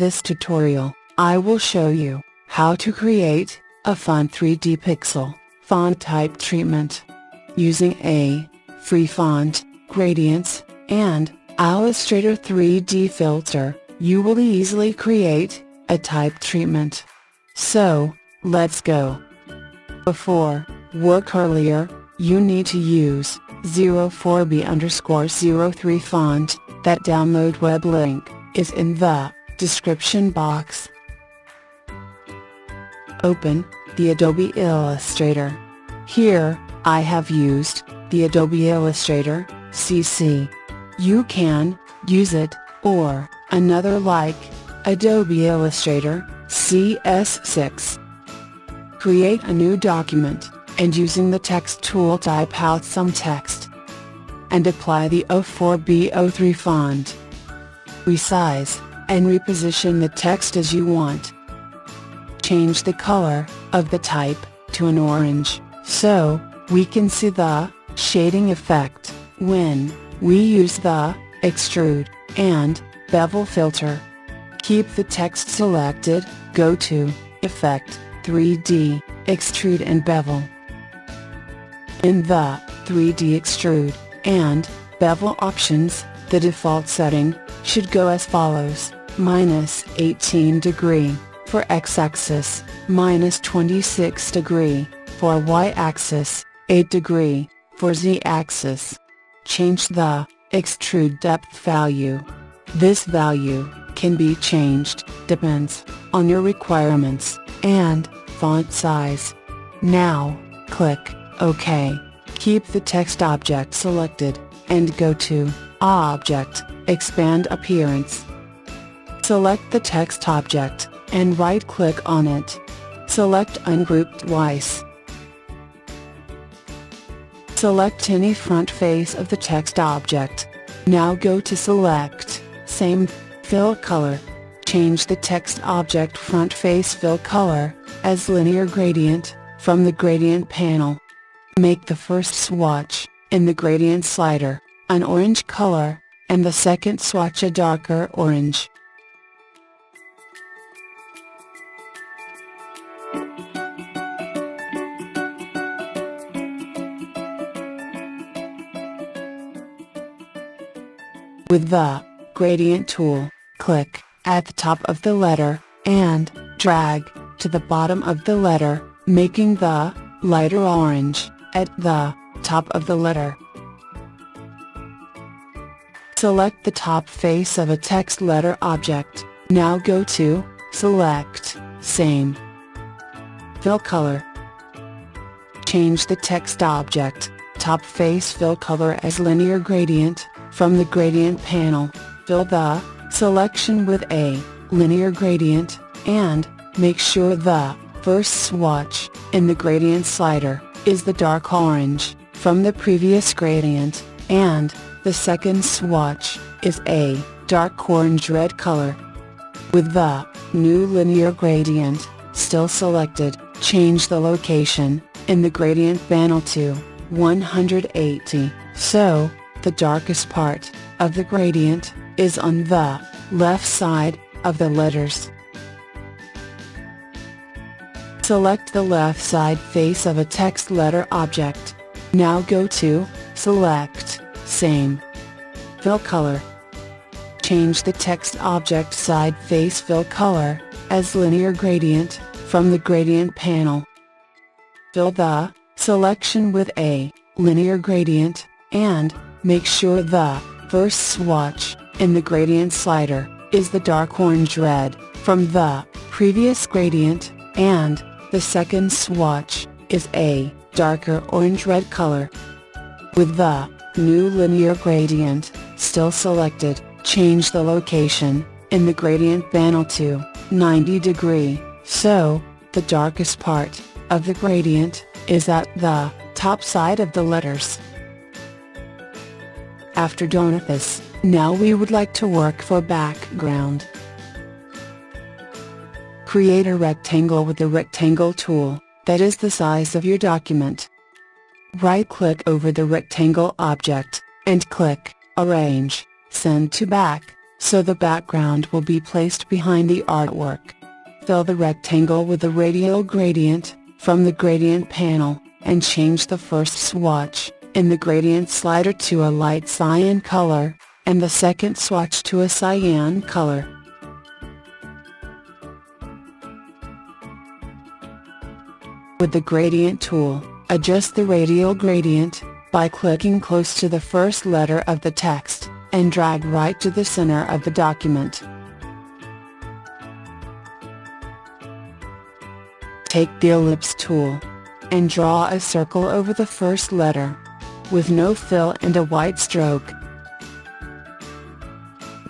this tutorial, I will show you how to create a fun 3D pixel font type treatment. Using a free font, gradients, and Illustrator 3D filter, you will easily create a type treatment. So, let's go. Before work earlier, you need to use 04B_03 font. That download web link is in the description box. Open the Adobe Illustrator. Here, I have used the Adobe Illustrator CC. You can use it, or another like Adobe Illustrator CS6. Create a new document, and using the text tool type out some text. And apply the 04B03 font. Resize and reposition the text as you want. Change the color of the type to an orange, so we can see the shading effect when we use the extrude and bevel filter. Keep the text selected, go to Effect, 3D, Extrude and Bevel. In the 3D Extrude and Bevel options, the default setting should go as follows: -18 degree for x-axis, -26 degree for y-axis, 8 degree for z-axis. Change the extrude depth value. This value can be changed, depends on your requirements and font size. Now, click OK. Keep the text object selected, and go to Object, Expand Appearance. Select the text object, and right-click on it. Select Ungroup twice. Select any front face of the text object. Now go to Select, Same, Fill Color. Change the text object front face fill color as linear gradient from the gradient panel. Make the first swatch in the gradient slider an orange color, and the second swatch a darker orange. With the gradient tool, click at the top of the letter, and drag to the bottom of the letter, making the lighter orange at the top of the letter. Select the top face of a text letter object. Now go to Select, Same, Fill Color. Change the text object top face fill color as linear gradient from the gradient panel. Fill the selection with a linear gradient, and make sure the first swatch in the gradient slider is the dark orange from the previous gradient, and the second swatch is a dark orange red color. With the new linear gradient still selected, change the location in the gradient panel to 180, so the darkest part of the gradient is on the left side of the letters. Select the left side face of a text letter object. Now go to Select, Same, Fill Color. Change the text object side face fill color as linear gradient from the gradient panel. Fill the selection with a linear gradient, and make sure the first swatch in the gradient slider is the dark orange red from the previous gradient, and the second swatch is a darker orange red color. With the new linear gradient still selected, change the location in the gradient panel to 90 degree, so the darkest part of the gradient is at the top side of the letters. After done with this, now we would like to work for background. Create a rectangle with the rectangle tool that is the size of your document. Right-click over the rectangle object, and click Arrange, Send to Back, so the background will be placed behind the artwork. Fill the rectangle with the radial gradient from the gradient panel, and change the first swatch in the gradient slider to a light cyan color, and the second swatch to a cyan color. With the gradient tool, adjust the radial gradient by clicking close to the first letter of the text, and drag right to the center of the document. Take the ellipse tool and draw a circle over the first letter, with no fill and a white stroke.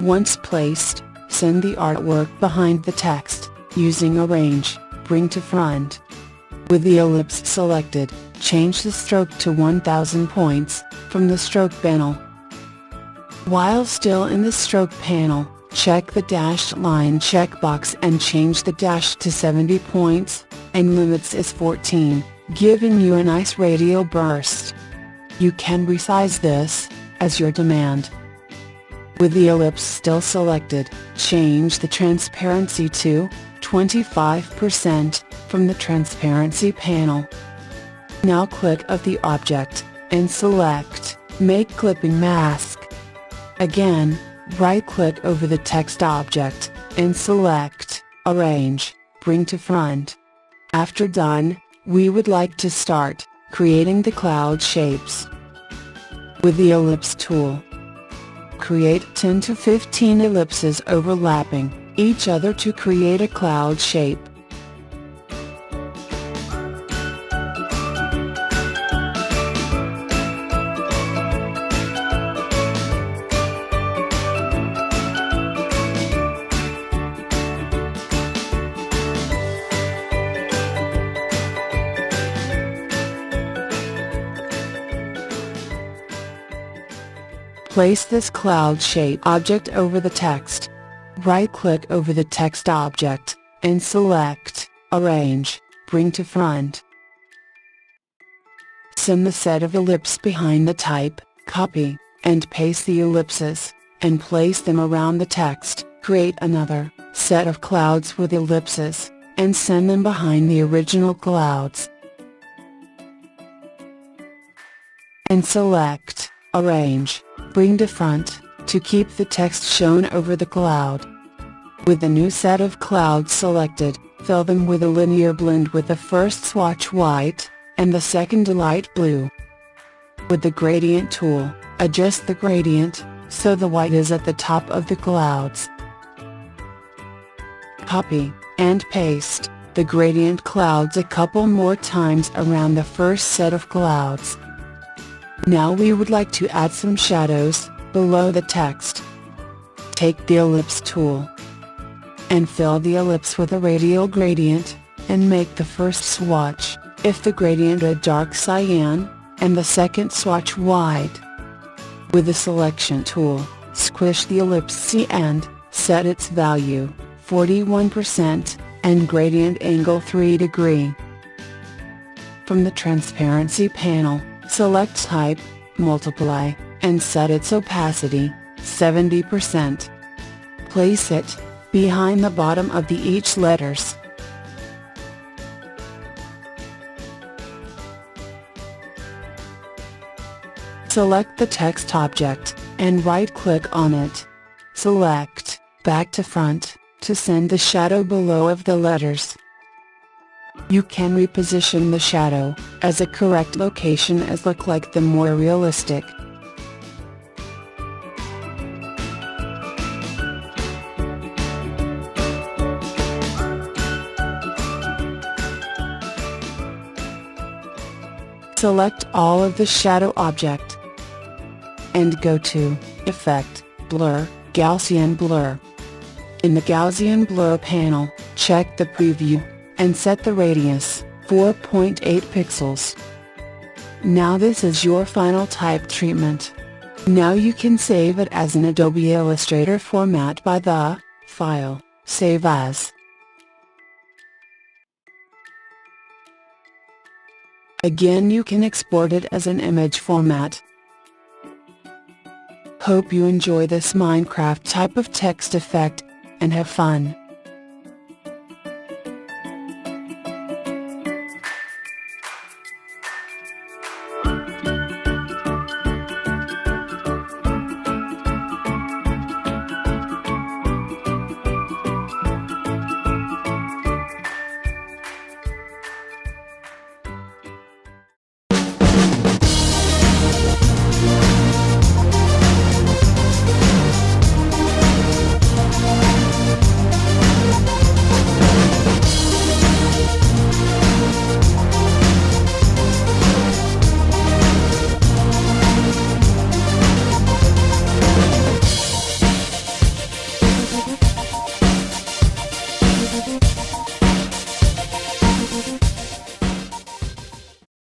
Once placed, send the artwork behind the text, using Arrange, Bring to Front. With the ellipse selected, change the stroke to 1000 points from the stroke panel. While still in the stroke panel, check the dashed line checkbox and change the dash to 70 points, and limits is 14, giving you a nice radial burst. You can resize this as your demand. With the ellipse still selected, change the transparency to 25% from the transparency panel. Now click of the object, and select Make Clipping Mask. Again, right-click over the text object, and select Arrange, Bring to Front. After done, we would like to start creating the cloud shapes. With the ellipse tool, create 10 to 15 ellipses overlapping each other to create a cloud shape. Place this cloud shape object over the text. Right-click over the text object, and select Arrange, Bring to Front. Send the set of ellipses behind the type, copy, and paste the ellipses, and place them around the text. Create another set of clouds with ellipses, and send them behind the original clouds. And select Arrange, Bring to Front, to keep the text shown over the cloud. With the new set of clouds selected, fill them with a linear blend with the first swatch white, and the second light blue. With the gradient tool, adjust the gradient, so the white is at the top of the clouds. Copy, and paste, the gradient clouds a couple more times around the first set of clouds. Now we would like to add some shadows below the text. Take the ellipse tool and fill the ellipse with a radial gradient, and make the first swatch, if the gradient a dark cyan, and the second swatch white. With the selection tool, squish the ellipse C and set its value, 41%, and gradient angle 3 degrees. From the transparency panel, select Type, Multiply, and set its opacity, 70%. Place it behind the bottom of each letters. Select the text object, and right-click on it. Select Back to Front, to send the shadow below of the letters. You can reposition the shadow as a correct location as look like the more realistic. Select all of the shadow object and go to Effect, Blur, Gaussian Blur. In the Gaussian Blur panel, check the preview and set the radius, 4.8 pixels. Now this is your final type treatment. Now you can save it as an Adobe Illustrator format by the File, Save As. Again, you can export it as an image format. Hope you enjoy this Minecraft type of text effect, and have fun.